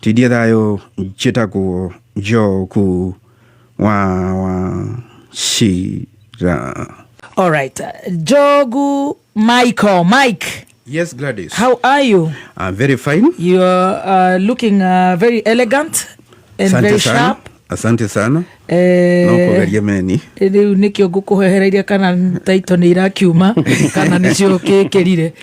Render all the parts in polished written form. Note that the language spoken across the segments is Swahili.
Tidia thayo njĩtagwo Njogu wa Shira. All right. Njogu Mike. Yes, Gladys. How are you? I'm very fine. You are looking very elegant and Asante very sana. sharp. Asante sana. No kugeria meni. Riu nikio ngukuhehereria kana taito ni irakiuma kana nicio kikirire.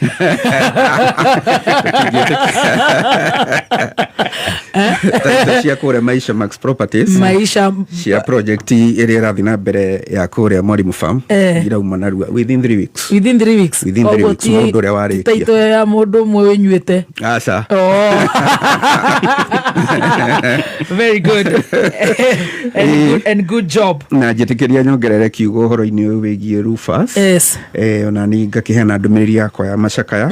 Taito cia kure Maisha Max Properties. Maisha cia project iria irathi na mbere ya kure Mwalimu Farm. Irauma narua within 3 weeks. Within 3 weeks. Within 3 weeks. Mundu uria warikia. Taito ya mundu mwe wenyuete. Aca. Oh. Very good. And good job. Na njitikiria nyongerere kiugo horo-ini uyu wigie Rufus. Yes. Ona ni ngakihena ndumiriri yakwa ya macakaya.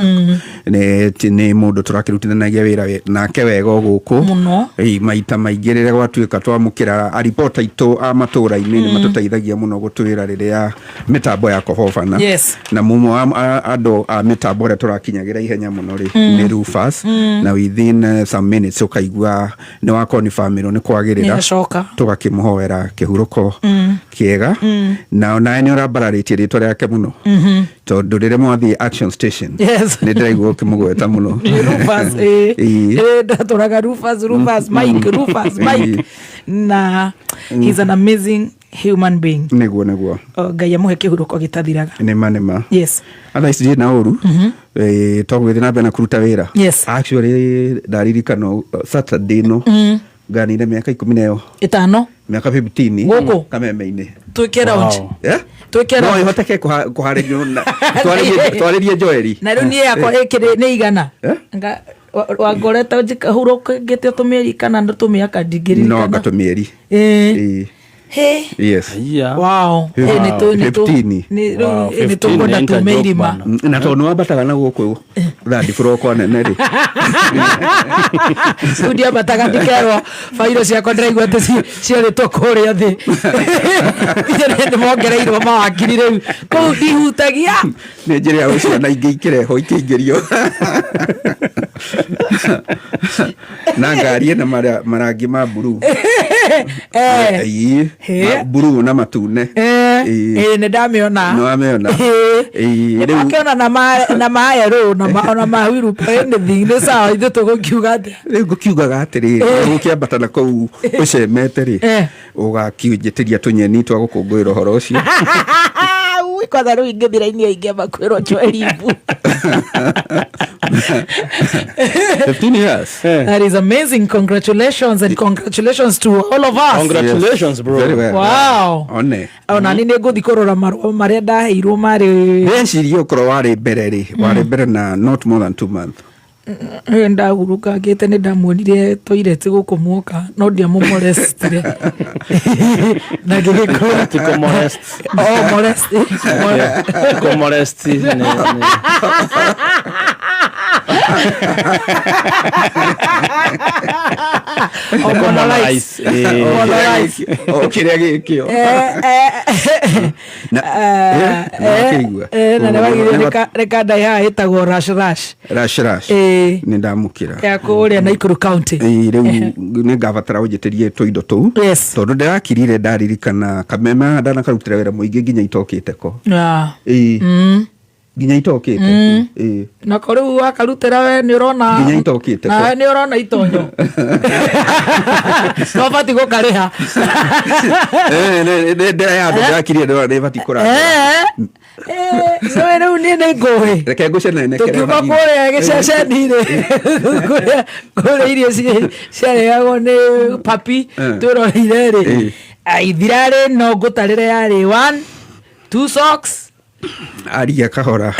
Ni mundu turakirutithanagia wira nake wega guku. Muno. Maita maingi riria gwatuika twamukira aripota itu a matura-ini ni matuteithagia muno gutwira riria mitambo ya kohofana. Yes. Na mumo andu a mitambo ria turakinyagira ihenya muno ri ni Rufus. Na within some minutes ukaigua ni wa confirm ni kwagirira. Tugakimuhoera kihuruko kiega. Na ona ni urabararetie ritwa riake muno. Tondu riria mwathi action station. Yes. Ni ndiraigua kimugweta muno. Rufus ndatoraga Rufus Mike. Na he's an amazing human being. Niguo. Ngai amuhe kihuruko gitathiraga. Nema. Yes. Otherwise ndi na uru. Togwithina na bena kuruta wira. Yes. Actually ndaririkana Saturday no. Ganire miaka 15. Miaka 15. Guku Kameme-ini. Twike launch. Twike launch. No ihoteke kuharirio na twaririe Joeli. Na riu ni yakwa ikiri ni igana. Nga wangoreta huruko gete tumieri kana ndutumiaka digiri kana. No gatumieri. Hey. Yes. Yeah. Wow. Ni tukwenda tumeirima. Na tondu wambataga na guku thandi buroko nene ri. Udia bataga ndikerwa fairo cia kondraigwa ati ciari to kuria thi. Ni mongereirwo mawakiri riu. Ku ihutagia. Ni njira ya uciana ingi ikireho ikiingirio. Na ngari ena marangi ma blue. Buru na matune. Ni ndamiona. No ameona. Akiona na maero na mawiru anything ni sawa ithu tugukiuga ati. Riu gukiugaga atiri gukiambata na kou ucemete ri ugakiunjitiria tunyeni twa gukungwira horo ucio. Kwa riu ingithira-ini ingeba kwirwo Joelibu. 15 years. That is amazing. Congratulations and congratulations to all of us. Congratulations, bro. Very well. Wow. Ona ni nguthi kurora marwa maria ndaheirwo mari. Wecirie ukoro wari mbere ri wari mbere na not more than 2 months. Ndahuruka ngite ni ndamuonire toilet guku muoka no ndia mumolestire na ngigikora tiko molest kiria gikio na reka ndaiha itagwo Rush ni ndamukira ya kuria na Ikuru County. Riu ni ngabatara ujitirie tuindo tu tondu ndirakirire ndaririkana Kameme ndana karutira wira muingi nginya itokite ko nginya itokite na koriu wakarutira we ni urona nginya itokite ko na ni urona itonyo no bati gukariha ndira ya ndakirire ndira bati kura so riu ni ngoe reke ngucene nekere tukiuma kuria giceceni-ri kuria irio ciarehagwo ni papi twiroreire ri ithirari no ngutarire yari 1 2 socks aria kahora.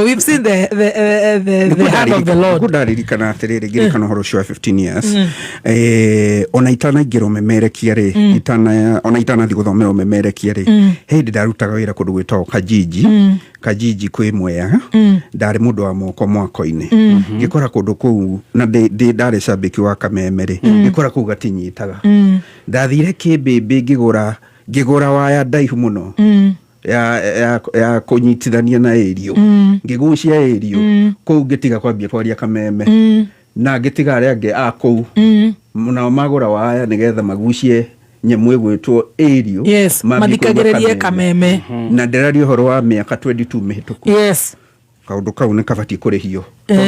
We've seen the hand of the Lord. Kudaririkana atiriri ngirikana horo cio 15 years. Ona itana ngiro memerekia ri ona itana thi guthomera memerekia ri hindi ndarutaga wira kundu gwitwo Kajiji kwi Mwea ndari mundu wa moko mwako-ini ngikora kundu kuu na ndari shabiki wa Kameme ri ngikora kuu gatinyitaga ndathire Kĩmbĩmbĩ ngigura waya ndaihu muno ya kunyitithania na area ngigucia area kou ngitiga kwambia kwaria kameme na ngitiga aria ange a kou nao magura waya nigetha magucie nyamwe gwitwo area yes mathikagererie kameme na nderario horo wa miaka 22 mihituku yes kaundu kau ni kabati kurihio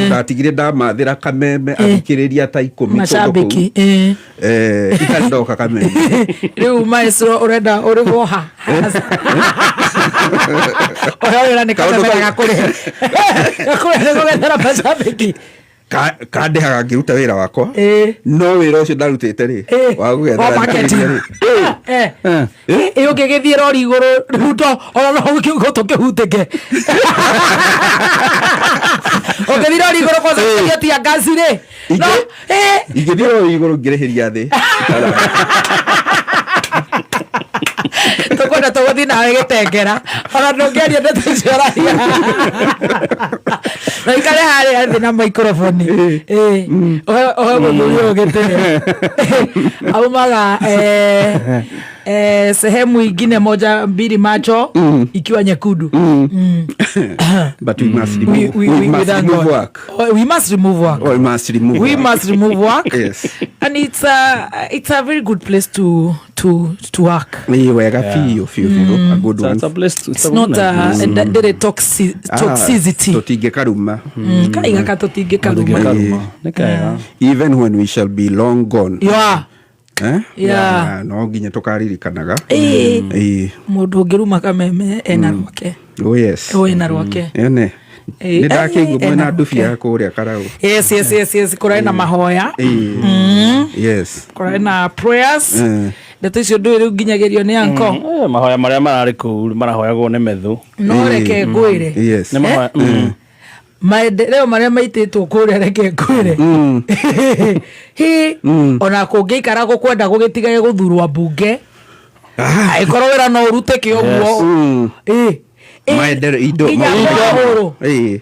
ndatigire ndamathira kameme athikiriria ta 10 macambiki ikandoka kameme riu maestro urenda urigoha oya ni kameme gakure gakure macambiki kandehaga ngiruta wira wakwa no wira ucio ndarutite ri wa gugethera ukigithie rori iguru ruto ona no ukiugo tukihutike ukithie rori iguru kwa sababu tia gasi ri no igithie rori iguru ngireheria thi tukwenda tuguthi nawe gitengera ona ndungiaria ndetucioragia na ikare harĩa thĩ na microphone ohe mũthuri ũyũ gĩtĩre aumaga sehemu ingine moja mbili macho ikiwa nyekundu but we must remove work yes and it's a very good place to work wega feel a good one. It's a place to it's not the toxicity totinge karuma kaiga ka totinge karuma even when we shall be long gone yeah no nginya tukaririkanaga mundu ungiruma kameme ena rwake oh yes ena rwake ene ni ndakingu mwena ndufi ya kuria karau yes kurai na mahoya yes kurai na prayers ndeto icio ndwiri nginyagerio ni anko mahoya maria marari ku marahoyagwo ni methu no reke ngwire yes ni mahoya maendeleo maria maititwo kuria reke ngwire hi ona kungiikara gukwenda gugitigaye guthurwa bunge aikorwo wira no urute ki oguo maendeleo indo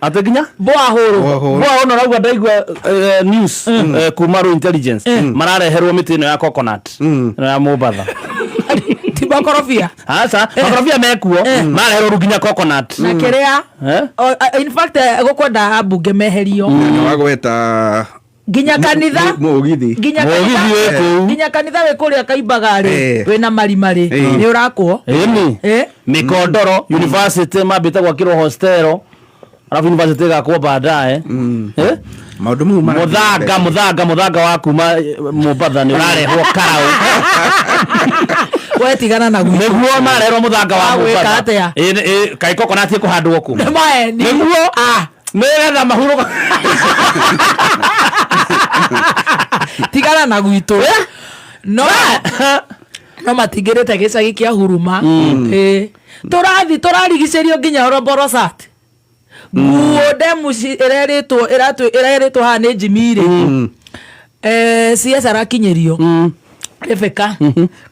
ate ginya boahoro ona rauga ndaigua news kuma ro intelligence marareherwo miti ino ya coconut ya Mombasa tibakorofia asa makorofia mekuo marareherwo ruginya coconut na kiria in fact gukwenda abunge meherio na wagweta ginya kanitha mugithi ginya kanitha we kuria kaibagari we na marimari ni urakwo mikondoro university mabita kwa kiro hostelo alafu university gakwo baadaye maundu mu muthaga waku Mombasa ni urarehwo karau we tigana na guo niguo marehwo muthaga wa Mombasa kai coconut kuhandwo ku niguo nĩgetha mahurũka tigana na gwitũ no matingĩrĩte gĩcagi kĩa Huruma tũrarigicĩrio nginya Oroborosat nguo ndemu ĩrerĩtwo haha nĩ Jimmy-rĩ CS arakinyĩrio Rebeka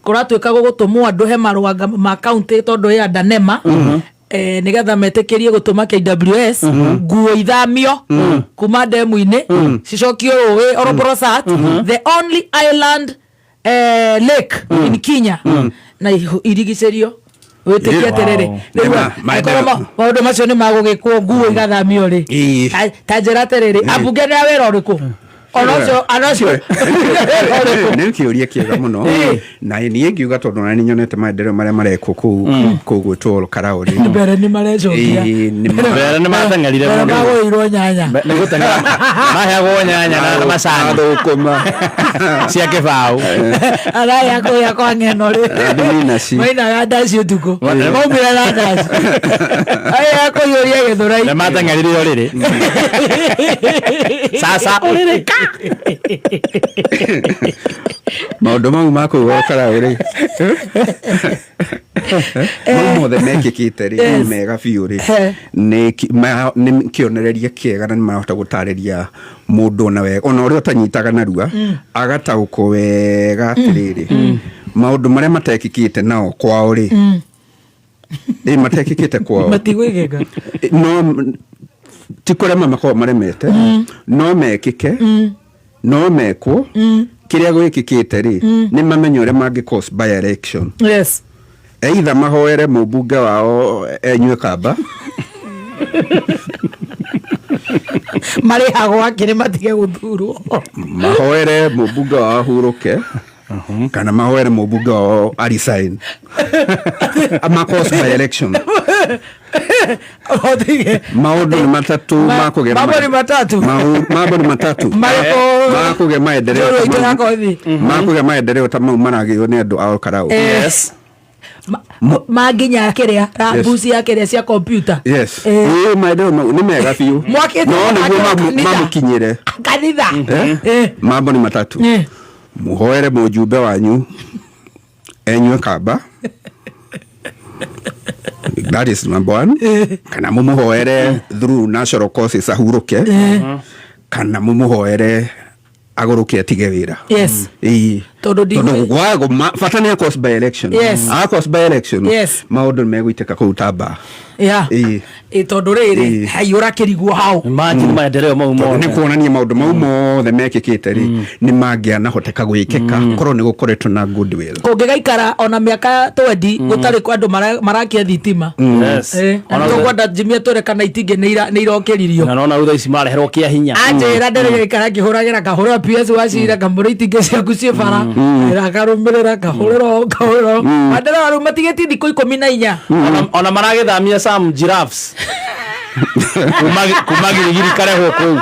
kũratuĩka gũgũtũmwo andũ he marũa ma kaunti tondũ ya Danema nigetha metekerie gutuma KWS nguo ithamio kuma ndemu-ini cicokio rũĩ Oroborosat the only island lake in Kenya na irigicerio witikia atiriri maundu macio ni magugikwo nguo igathamio ri ta njira atiriri abunge ni awira uriku anacio nä kä å ria kä ega må no na niä ngiuga tondå nani nyonete maendeleo marä a marekwo kå gwä two karaå rä mbere nä marecokia mbere nä mateng'erire må no magåirwo nyanya nä gå teng'era maheagwo nyanya na macani thå kå cia kä baå araya kå ya kwa ng'eno rä mainaga ndaci å tukå maumä ra na ndaci aya kå yå ria gä thå rai nä mateng'erire o rä rä sasa å rä rä maundu mau ma kå karaå rä no mothe mekä te rä mega biå rä nä kä onereria kä ega na nä marahota gå tarä ria må ndå ona wega ona å rä a å tanyitaga narua agataå ko wega atä rä rä maå ndå marä a matekä te nao kwao rä matekä te kwao matigwä no ti kå rema makorwo maremete no mekä no mekwo kä rä a gwä kä kä te rä nä mamenya å rä a mangä by election yes either mahoere mũmbunge wao enyue kamba marĩhagwo akĩrĩ matige gũthurwo mahoere mũmbunge wao ahurũke kana mahoere mũmbunge wao resign amakosa by election maũndũ nĩ matatũ makũgera mambo nĩ matatũ makũgera maendeleo ta mau maragĩrwo nĩ andũ ao Karau. Yes. Manginya kĩrĩa rambuci ya kĩrĩa cia computer. Yes. Maendeleo mau nĩ mega biũ no nĩguo mamũkinyĩre kanitha mambo nĩ matatũ mũhoere mũjumbe wanyu enyue kamba that is number one kana mumuhoere through national causes ahurũke kana mumuhoere agũrũke atige wĩra. Yes. Tondũ gwago bata nĩ cause by election. Cause by election maũndũ megũitĩka kũu tamba. Tondũ rĩrĩ haiyũra kĩrigwo hau maendeleo mau mothe nĩ kuonania maũndũ mau mothe mekĩkĩte rĩ nĩ mangĩanahoteka gwĩkĩka korwo nĩ gũkoretwo na goodwill. Kũngĩgaikara ona mĩaka 20 gũtarĩ kwa andũ marakia thitima. Tũkwenda Jimmy atwĩre kana itingĩ nĩ irokĩririo na nona utha ici mareherwo kĩa hinya anjĩra ndĩrĩgĩikara ngĩhũragĩra kahũra PS wacira kamũrĩ itingĩ ciaku ciĩ bara ĩrakarũmĩrĩra kahũrĩro andĩra rĩu matigĩtie thikũ 14 ona maragĩthamia some giraffes kumagirigiri karehwo kũu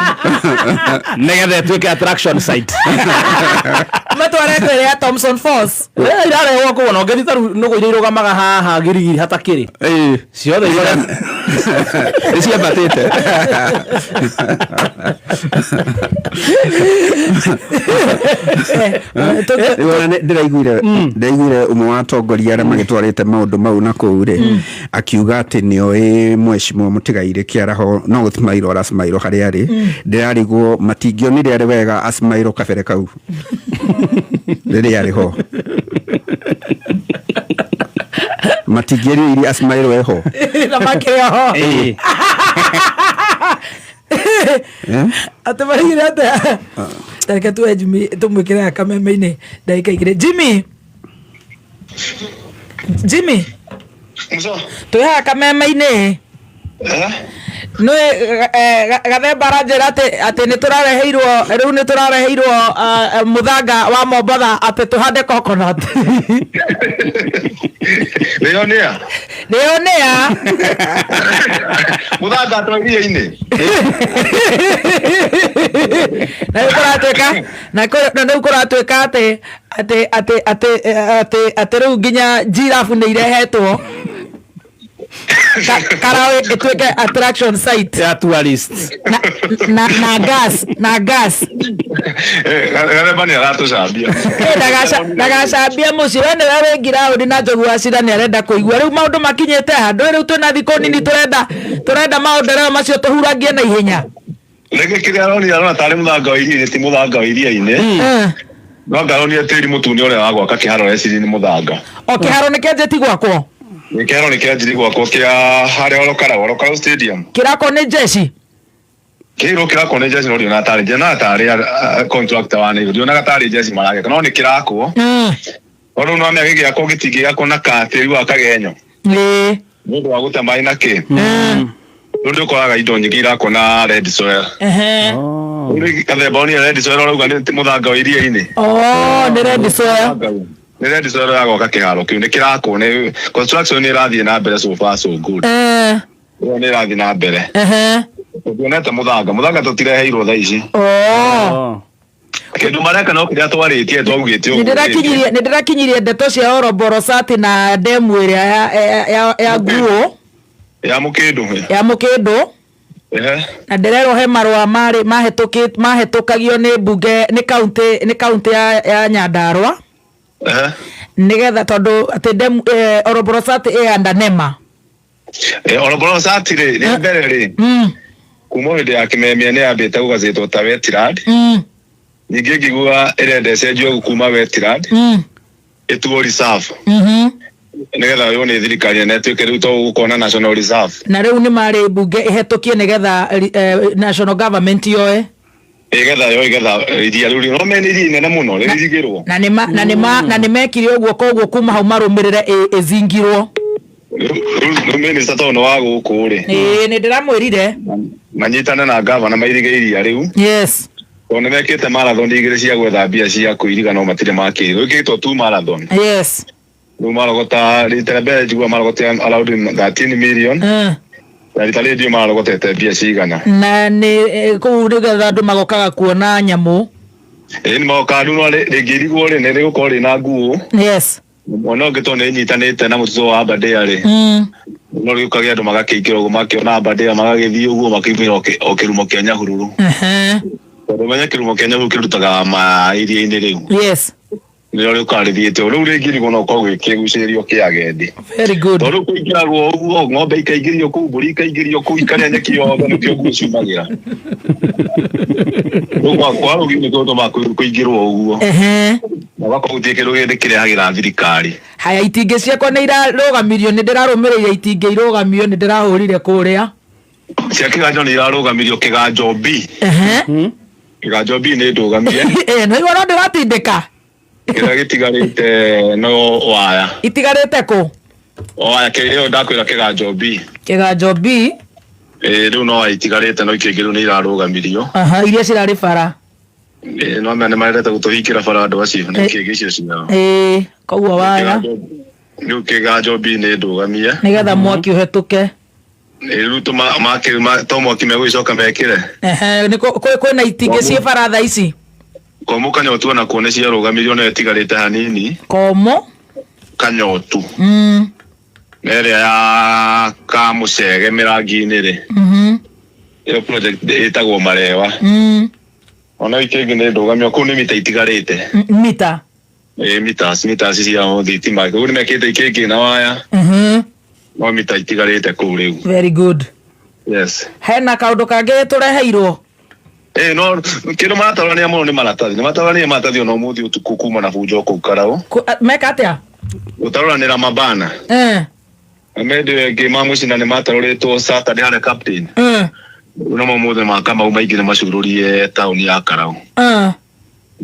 nĩgetha ĩtuĩke attraction site matwarete ya Thompson Falls irarehwo kũu na ũngĩthita nũgũ iria irũgamaga haha girigiri hatakĩrĩ ciothe ciambatĩte ndĩraiguire ũmwe wa atongoria arĩa magĩtwarĩte maũndũ mau na kũu rĩ akiuga atĩ nĩoĩ mheshimiwa Mũtigairĩ Kĩaraho no gũtimairwo arasimairwo harĩa arĩ ndĩrarigwo matingĩonire arĩ wega asimairwo kabere kau rĩrĩa arĩ ho matingĩrĩ iria asimairwo eho na makĩrĩ ho atamarigire atĩa reke tuwe Jimmy tumwĩkĩre kameme-inĩ ndagĩka igĩrĩ Jimmy tuwe kameme-inĩ nĩ gathemba aranjĩra atĩ rĩu nĩ tũrareheirwo mũthanga wa Mombatha atĩ tũhande coconut nĩyonĩa mũthanga tũiria-inĩ na rĩu kũratuĩka atĩ rĩu nginya giraffe nĩ irehetwo Karau ĩtuĩke attraction site ya tourists na gas Gareba nĩ aratũcambia ndagacambia mũciĩ we nĩwe wĩ ngiraũndi na Njogu wa Cira nĩ arenda kũigua rĩu maũndũ makinyĩte handũ rĩu twĩna thikũ nini tũrenda maũndũ macio tũhurangie na ihenya rĩngĩ kĩrĩa arona tarĩ mũthanga wa iria-inĩ ti mũthanga wa iria-inĩ no ngaronire tĩri mũtune ũrĩa wa gwaka kĩharo reciria nĩ mũthanga kĩharo nĩ kĩanjĩti gwakwo kĩharo nĩ kĩanjĩti gwakwo kĩa harĩa Olokara stadium kĩrakwo nĩ jeshi kĩrakwo nĩ jeshi no ndĩona tarĩ contractor wa nĩguo ndĩonaga tarĩ jeshi marageka no nĩ kĩrakwo no no amĩa gĩgĩakwo gĩtingĩgakwo na katĩri wa kagenyo nĩ ũndũ wa gũte maĩ na kĩ ndio koraga indo nyingĩ irakwo na red soil kathemba ni red soil urauga nĩ mũthanga wa iria-inĩ nĩ red soil nĩ red soil ya gwaka kĩharo kĩu nĩ kĩrakwo nĩ construction nĩ ĩrathiĩ na mbere so far so good nĩ ĩrathiĩ na mbere tuonete mũthanga tũtireheirwo thaa ici kĩndũ mareka no kĩrĩa twarĩtie twaugĩte nĩ ndĩrakinyirie ndeto cia Oroborosati na demu ĩrĩa ya Nguo ya Mũkĩndũ na ndĩrerwo he marũa mahĩtũkagio nĩ mbunge nĩ kaunti ya Nyandarua nĩgetha tondũ atĩ Oroborosati ĩanda nema Oroborosati rĩ nĩ mbere rĩ kuma hĩndĩ ya kĩmemia nĩ yambĩte gũgacĩtwo ta Wetland ningĩ ngĩigua ĩrenda ĩcenjio kuma Wetland ĩtuo reserve nĩgetha yo nĩ thirikari na ĩtuĩke rĩu to gũkona national reserve na rĩu nĩ marĩ mbunge ĩhetũkie nĩgetha national government yoe igetha iria riu no meniri nene muno ririgirwo na nĩ mekire ũguo koguo kuma hau marũmĩrĩre ĩzingirwo no minister tono wa gũkũ ri nĩ ndĩramwĩrire manyitane na gavana mairige iria riu yes ona mekĩte marathon igĩrĩ cia gwetha mbia cia kũiriga no matirĩ makĩrĩ gwĩkĩtwo tu marathon yes no marogota rita mbere njigua marogota allowed 13 million rita rĩngĩ marogotete mbia cigana na nĩ kũu nĩgetha andũ magokaga kuona nyamũ nĩ magoka andũ no rĩngĩrigwo rĩ nĩ rĩgũkorwo rĩna nguo yes ona ũngĩtwo nĩ nyitanĩte na mũtuto wa Aberdare rĩ no rĩũkage andũ magakĩingĩra ũguo makĩona Aberdare magagĩthiĩ ũguo makĩumĩra o kĩrumo kĩa Nyahururu tondũ menya kĩrumo kĩa Nyahururu kĩrutaga iria-inĩ rĩu yes nĩrĩo rĩũkarĩthiĩte rĩu rĩngĩrigwo no gũkorwo gĩkĩgucĩrĩrio kĩa agendi very good tondũ kũingĩragwo ũguo ng'ombe ikaingĩrio kũu mbũri ikaingĩrio kũu ikarĩa nyeki yothe nĩkĩo nguo ciumagĩra rĩu kwarũgi nĩgũtũma kũingĩrwo ũguo magakorwo gũtirĩ kĩndũ gĩthĩ kĩrehagĩra thirikari haya itingĩ ciakwa nĩ irarũgamirio nĩ ndĩrarũmĩrĩire itingĩ irũgamio nĩ ndĩrahũrire kũrĩa cia kĩganjo nĩ irarũgamirio kĩganjo B kĩganjo B nĩ ndũgamie no igoro ndĩratindĩka kĩrĩa gĩtigarĩte no waya itigarĩte kũ waya kĩrĩa ndakwĩra kĩganjo B rĩu no itigarĩte no ikĩngĩrĩu nĩ irarũgamirio iria cirarĩ bara no mene marete gũtũhingĩra bara andũ acio nĩ kĩngĩ icio ciao koguo waya rĩu kĩganjo B nĩ ndũgamie nĩgetha mwaki ũhetũke rĩu to mwaki megũgĩcoka mekĩre kwĩna itingĩ ciĩ bara thaa ici komo kanyotu na kuone cia rũgamirio na etigarĩte hanini komo kanyotu nere ya Kamucege Mirangi-inĩ rĩ iyo project ĩtagwo Marewa ona ikĩngĩ nĩ ndũgamio kũu nĩ mita itigarĩte mita mita cia thitima kũu nĩ mekĩte ikĩngĩ na waya no mita itigarĩte kũu rĩu very good yes hena kaũndũ kangĩ tũreheirwo no kĩndũ maratarania mũno nĩ maratathi ona ũmũthĩ ũtukũ kuma na bunjo kũu Karau meka atĩa gũtaroranĩra mabana amende ngĩ ma mũcina nĩ matarũrĩtwo Saturday harĩa captain no mũthĩ makamau maingĩ nĩ macurũrie taũni ya Karau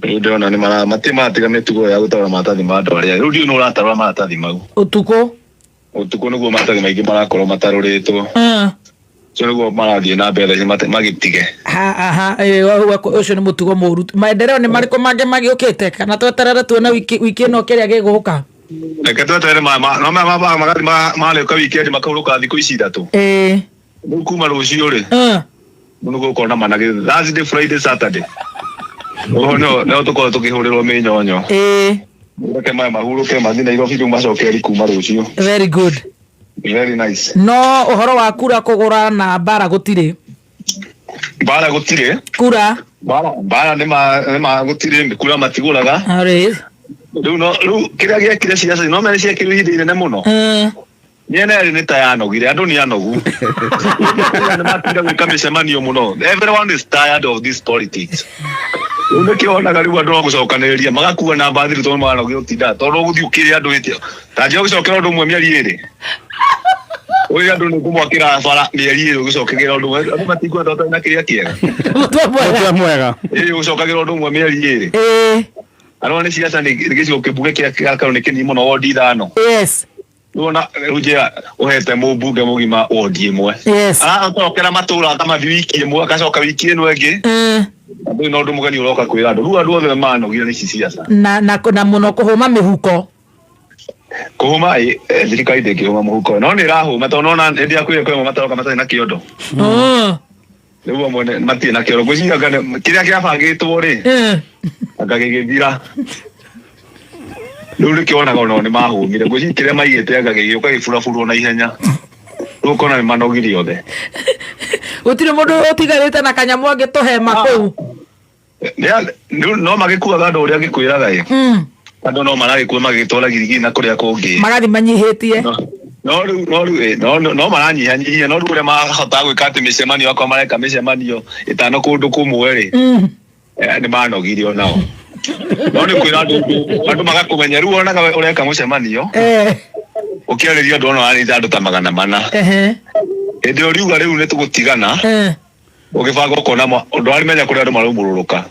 ndĩrona nĩ matimatiga mĩtugo ya gũtarora maratathi ma andũ arĩa rĩu ndiũ nĩ ũratarora maratathi mau ũtukũ nĩguo maratathi maingĩ marakorwo matarũrĩtwo cio nĩguo marathiĩ na mbere magĩtige ũcio nĩ mũtugo mũru maendeleo nĩ marĩkũ mangĩ magĩũkĩte kana tweterere tuone wiki ĩno kĩrĩa gĩgũka reke tweterere no magathi marĩũka wikendi makahurũka thikũ ici ithatũ rĩu kuma rũciũ rĩ nĩguo gũkorwo na managĩ Thursday Friday Saturday no tũkorwo tũkĩhũrĩrwo mĩnyonyo reke maya mahurũke mathiĩ Nairobi rĩu macokeri kuma rũciũ very good very nice no ũhoro wa kura kũgũra na mbara gũtirĩ kura mbara nĩ gũtirĩ kura matigũraga rĩu kĩrĩa gĩekire ciaca no mene ciekĩrwo ihinda inene mũno nyene yarĩ nĩ ta yanogire andũ nĩ anogu nĩ matinda gwĩka mĩcemanio mũno everyone is tired of this politics rĩu nĩkĩonaga rĩu andũ no gũcokanĩrĩria magakua na mbathi tondũ maranogire ũtinda tondũ gũthiĩ ũkĩrĩ andũ wĩtio ta njĩa gũcokera ũndũ ũmwe mĩeri ĩrĩ ũyũ andũ nĩ kũmwakĩra bara mĩeri ĩrĩ gũcokagĩra ũndũ ũmwe andũ matigwenda ũtarĩ na kĩrĩa kĩega mwega gũcokagĩra ũndũ ũmwe mĩeri ĩrĩ arona nĩ ciaca nĩ gĩcigo kĩmbuge kĩa Karau nĩ kĩnini mũno wondi ithano Nona rujea uhete mũmbunge mũgima wondi ĩmwe aracokera matũra akamathi wiki ĩmwe agacoka wiki ĩno ĩngĩ andũ no ũndũ mũgeni ũroka kwĩra andũ rĩu andũ othe manogire nĩ ciaca na mũno kũhũma mĩhuko kũhũma thirikari ndĩngĩhũma mũhuko no nĩ ĩrahũma tondũ nona hĩndĩ ya kwĩrwo mataroka matarĩ na kĩondo rĩu amwe matirĩ na kĩondo ngwĩciraga kĩrĩa kĩabangĩtwo rĩ anga gĩgĩthira rĩu nĩkĩonaga ona nĩ mahũmire ngwĩciria kĩrĩa maigĩte anga gĩgĩũka gĩburabũrwo na ihenya rĩu ũkona nĩ manogire othe gũtirĩ mũndũ ũtigarĩte na kanyamũ angĩtũhema kũu no magĩkuaga andũ ũrĩa ngĩkwĩraga andũ no maragĩkua magĩtwara girigiri na kũrĩa kũngĩ magathi manyihĩtie no maranyihanyihia no rĩu ũrĩa mahotaga gwĩka atĩ mĩcemanio akwa mareka mĩcemanio ĩtano kũndũ kũmwe rĩ nĩ manogire onao no nĩ kwĩra andũ magakũmenya rĩu onaga ũreka mũcemanio ũkĩarĩria andũ ona warĩte andũ ta 400 hĩndĩ ĩyo riuga rĩu nĩ tũgũtigana Ukibanga ukona ndo ari menya kuri andu marumbururuka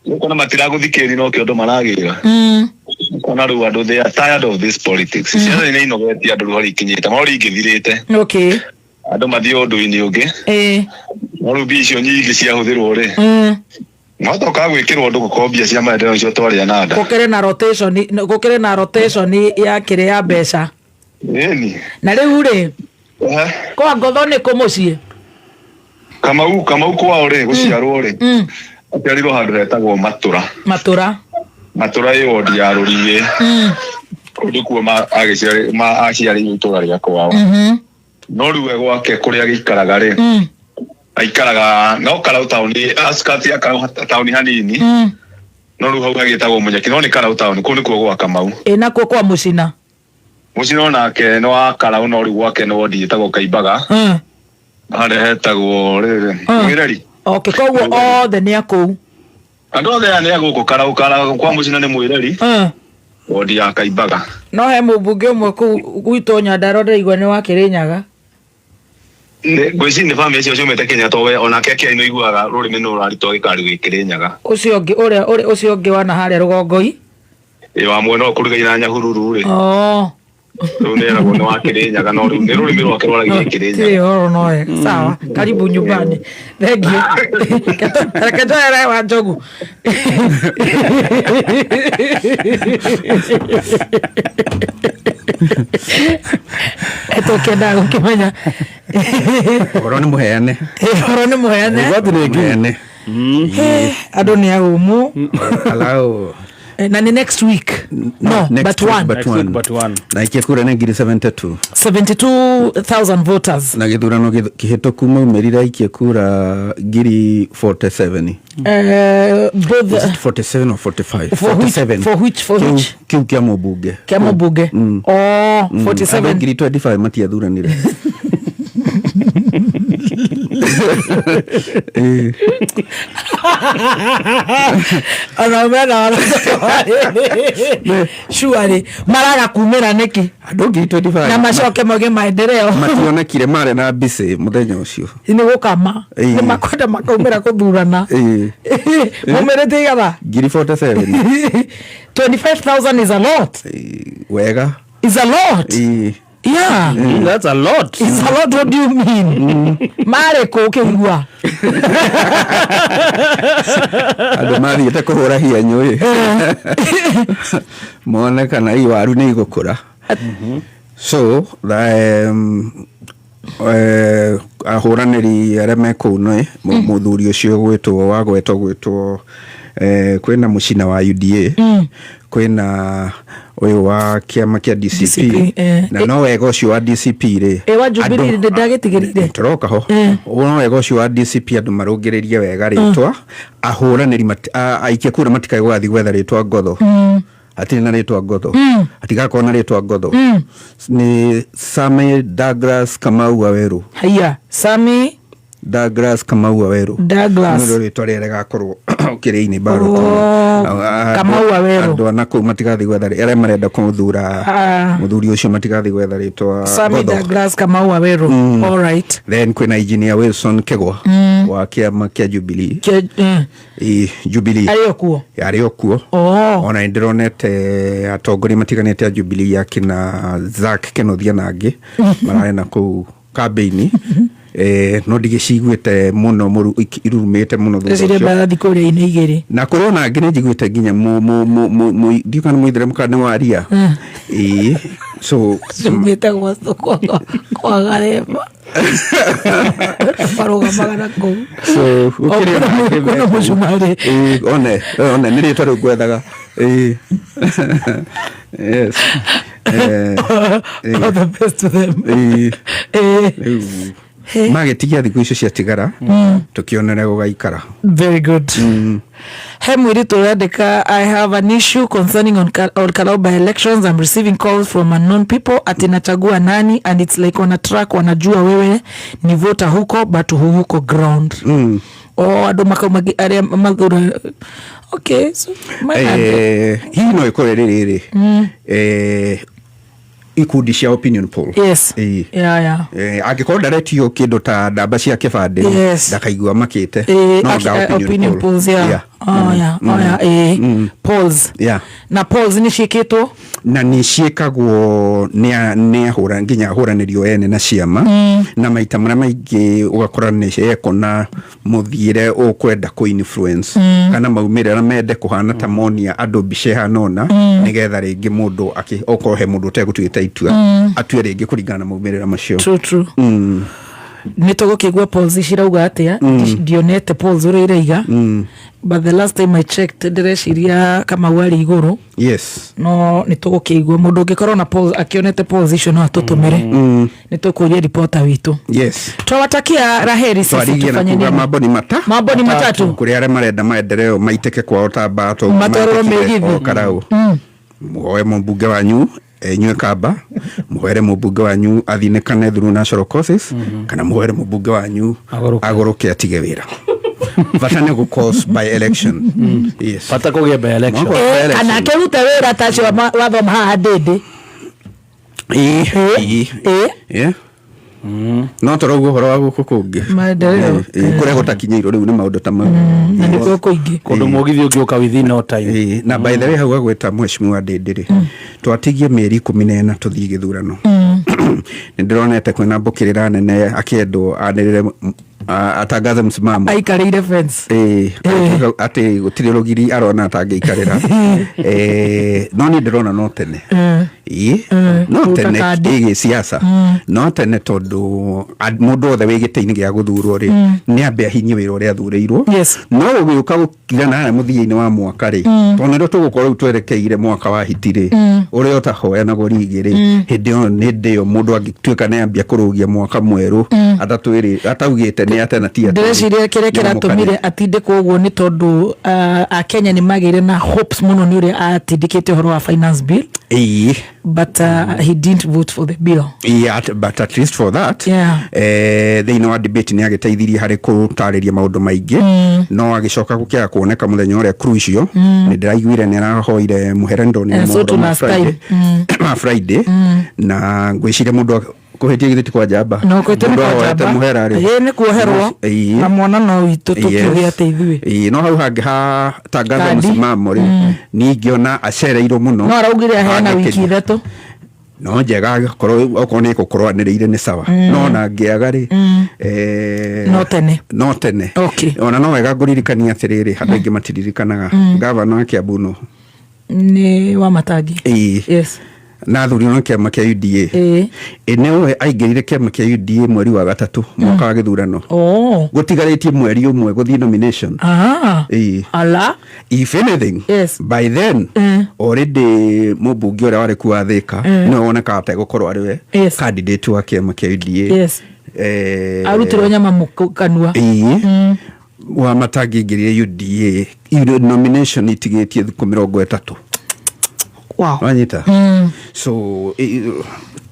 ukona matiraguthikiri no kiondo maragira ukona ru andu they are tired of this politics ciana ni inogeti andu hori kinyita mori ingithirite andu mathio ndu-ini ungi ru bicio nyingi cia huthirwo ri Matoka gwikirwo ndu gukombia cia maendeleo cio twaria nanda gukire na rotation ya kire ya mbeca na riu ri kwa ngotho ni kumucie Kamau kwao ri guciarwo ri akiarirwo handu hetagwo matura yo wodi ya Rurie kundu kuo aciari itura ria kwao no riu gwake kuria gikaraga ri aikaraga no Karau town askati aka town hanini no riu hau hagitagwo Munyaki no ni Karau town kundu kuo gwa Kamau na kuo kwa Mucina nake no wa Karau no riu gwake no wodi itagwo Kaimbaga hare hetagwo Mwireri koguo othe ni akuu andu othe ni aguku Karau kwa Mucina ni Mwireri wodi ya Kaimbaga no he mubunge umwe ku gwito Nyandarua ndaigua ni wa Kirinyaga gweci ni family cio ciumete Kenya towe onake Kenya iguaga rurimi no rarito gikari Kirinyaga ucio ungi ucio ungi wana haria rugongoi wa mwena okurugaina Nyahururu ri Runera kuna wa Kirinyaga no ni rurimi rwake rwaragia Kirinyaga no sawa karibu nyumbani thank you reketera wa Njogu eto kenda ukimenya oro ni muheane ado ni agumu alao na ni next week but one na ikekura na ngiri 72,000 voters na githurano kihetoku maumerira ikekura ngiri 47 both 47 or 45 for which kiu kia mubunge 47 ngiri 25 matiathuranire Shuari maraga kumira niki andu ngiri 25 na macoke moge maendeleo mationekire mare na bise muthenya ucio ni gukama ni makwenda makaumira kuthurana mumerete igaba ngiri 47 25,000 is a lot wega is a lot yeah that's a lot. It's a lot. What do you mean? Mare ko kengua ado mari itakuhura hianyu mona kana iwaru ni igukura so ahuraniri areme kuno muthuri ucio gwetwo kwena Mucina wa UDA kwena uyu wa kiama kia DCP na no wega ucio wa DCP ri wa Jubilee ndagitigirire turoka ho no wega ucio wa DCP andu marungiririe wega ritwa ahuraniri aikia kura matikai gwathi gwetha ritwa ngotho ati na ritwa ngotho atiga kona ritwa ngotho ni Sami Douglas Kamau Waweru haya Sami Douglas Kamau Waweru ndio ritwa rire gakorwo kiri-ini baro Kamau Waweru andu anako matigathi gwetha aria marenda kuthura muthuri ucio matigathi gwetha ritwa Sami Douglas Kamau Waweru all right then kwina engineer Wilson Kegwa wa kiama kia Jubilee Jubilee ariokuo ona ndironete atongori matiganete a Jubilee yakina Zack Kenothia nangi mararena ku campaign no ndigiciguite muno irumite muno thutha bathi kuria ine igiri na corona ngine njiguite nginya ndikana muithire mukane waria so sumite gwasto kwa garema paroga magana ko so ukiri mushumari one niri twaru gwethaga yes all the best to them magetigia thiku icio cia tigara tukionera gugaikara very good Hemwiri turandika I have an issue concerning on Kalau by elections. I'm receiving calls from unknown people ati nachagua nani and it's like on a track wanajua wewe ni voter huko but huko ground ado makamagi area madhura okay so hii no ikore riri ikundi cia opinion poll. Yes. Angĩkorwo ndaretio kĩndũ ta ndamba cia kĩbandĩ ndakaigua makĩte no opinion polls polls na polls nĩ ciĩkĩtwo na nĩ ciĩkagwo nĩ ahũra nginya ahũranĩrio ene na ciama na maita marĩa maingĩ ũgakora nĩ cieko na mũthiĩre ũkwenda kũ-influence kana maumĩrĩra mende kũhana ta monia andũ mbica ĩhana ũna nĩgetha rĩngĩ mũndũ okorwo he mũndũ ũtegũtuĩte itua atue rĩngĩ kũringana na maumĩrĩra macio. True. Nĩ tũgũkĩigua polls cirauga atĩa ndionete polls ũrĩa iraiga but the last time I checked ndĩreciria Kamau arĩ igũrũ. Yes. No nĩ tũgũkĩigua mũndũ ũngĩkorwo na polls akĩonete polls icio no atũtũmĩre nĩ tũkũria reporter witũ. Yes. Twawatakia raheri sisi tufanye nini? Mambo ni matatu kũrĩ arĩa marenda maendeleo maitĩke kwao ta mbato matororo megithi karau muoe mũmbunge wanyu enywe kaba muhere mũmbunge wanyu athinĩkane through national causes kana muhere mũmbunge wanyu agũrũke atige wĩra bata nĩ gũ-cause by election. Yes. Bata kũgĩa by election kana akĩruta wĩra ta cio wathoma haha ndĩndĩ no tũrauga ũhoro wa gũkũ kũngĩ kũrĩa gũtakinyĩirwo rĩu nĩ maũndũ ta mau kũndũ mũgithi ũngĩũka within no time. Na by the way hau agwĩta mheshimiwa Ndĩndĩ twatigie mĩeri 14 tũthiĩ gĩthurano nĩndĩronete kwĩna mbũkĩrĩra nene akĩendwo anĩrĩre atangathe msimamo aikarĩire fence atĩ gũtirĩ rũgiri arona atangĩikarĩra no nĩ ndĩrona no tene no tene ĩgĩ siasa no tene tondũ mũndũ wothe wĩ gĩtĩ-inĩ gĩa gũthurwo rĩ nĩ ambe ahinyie wĩra ũrĩa athurĩirwo no ũgĩũka gũkira na mũthia-inĩ wa mwaka rĩ tondũ nĩrĩo tũgũkorwo rĩu twerekeire mwaka wa hiti rĩ ũrĩa ũtahoyanagwo rĩngĩ rĩ hĩndĩ ĩyo nĩ ndĩyo mũndũ angĩtuĩka nĩ ambia kũrũgia mwaka mwerũ ataugĩte nĩ atena tia ndĩreciria kĩrĩa kĩratũmire atindĩkwo ũguo nĩ tondũ Akenya nĩ magĩire na hopes mũno nĩ ũrĩa atindĩkĩte ũhoro wa finance bill but he didn't vote for the bill. But at least for that thĩinĩ wa debate nĩ agĩteithirie harĩ kũtarĩria maũndũ maingĩ no agĩcoka gũkĩaga kuoneka mũthenya ũrĩa crucial nĩ ndĩraiguire nĩ arahoire mũherendo nĩ mũndũ Friday na ngwĩciria mũndũ kuhetia githiti kwa jaba no kwetene kwa jaba muhera ri ni kuoherwo na mwana no witũ tukiugia teithwe no hau hangi ha tangatho msimamo ri ningiona acereirwo muno no araugire ahena wiki ithatũ no njega korwo okorwo nĩ gũkorwanĩrĩire nĩ sawa no na ngĩaga ri no tene ona no wega ngũririkania atĩrĩrĩ handũ aingĩ matiririkanaga gavana wa Kiambu no ni wa Matangi yes na thurino kĩama kĩa UDA nĩwe aingĩrire kĩama kĩa UDA mweri wa gatatũ mwaka wa gĩthurano gũtigarĩtie mweri ũmwe gũthiĩ nomination ala if anything by then already mũmbunge ũrĩa warĩ kuwa Thika nĩwe woneka ategũkorwo arĩ we candidate wa kĩama kĩa UDA arutirwo nyama mũkanua wa Matangi aingĩrire UDA nomination itigĩtie thikũ 30. Wow. Wanyita. So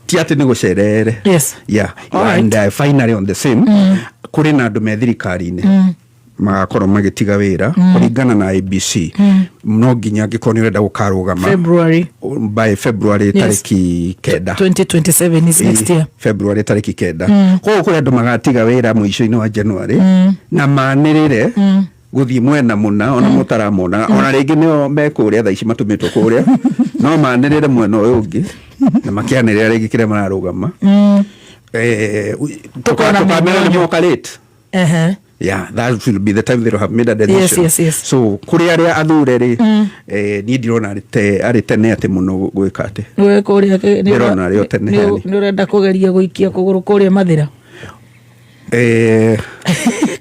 tiate nego cerere. Yes. Yeah. And finally on the same kuri na andũ me thirikari-inĩ magakorwo magĩtiga wĩra kũringana na IBC no nginya angĩkorwo nĩ ũrenda gũkarũgama by February tarĩki 9 2027 is next year February tarĩki 9 koguo kũrĩ andũ magatiga wĩra mũico-inĩ wa January na manĩrĩre gũthiĩ mwena mũna ona mũtaramona ona rĩngĩ nĩo mekũrĩa thaa ici matũmĩtwo kũrĩa no manĩrĩre mwena ũyũ ũngĩ na makĩanĩrĩra rĩngĩ kĩrĩa mararũgama tũkamera nĩ moka late that will be the time they have made a decision. Yes. So kũrĩ arĩa athure rĩ niĩ ndirona arĩ tene atĩ mũno gwĩka atĩ ndirona arĩ o tene nĩ ũrenda kũgeria gũikia kũgũrũ kũrĩa Mathĩra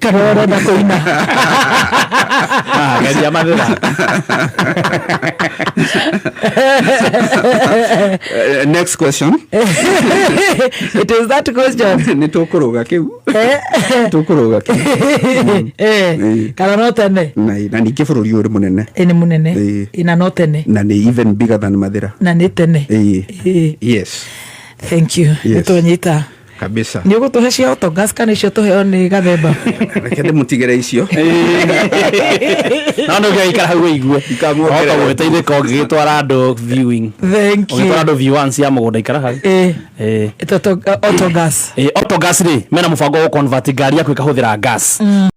kana ũrenda kũina geria Mathĩra next question it is that question nĩ tũkũrũga kĩu kana no tene na ningĩ bũrũri ũrĩ mũnene nĩ mũnene ina no tene na nĩ even bigger than Mathĩra na nĩ tene yes thank you nĩ tũnyita kabisa ni ugutuhe cia autogas kana icio tuheo ni Gathemba reke ndimutigire icio na ndo gĩikara hau igue ikamuongerera gweteithĩka ũngĩgĩtwara andũ viewing thank you ũngĩtwara andũ viewers ya mũgũnda ikara hau autogas autogas rĩ mena mũbango wa convert ngari yaku ĩkahũthĩra gas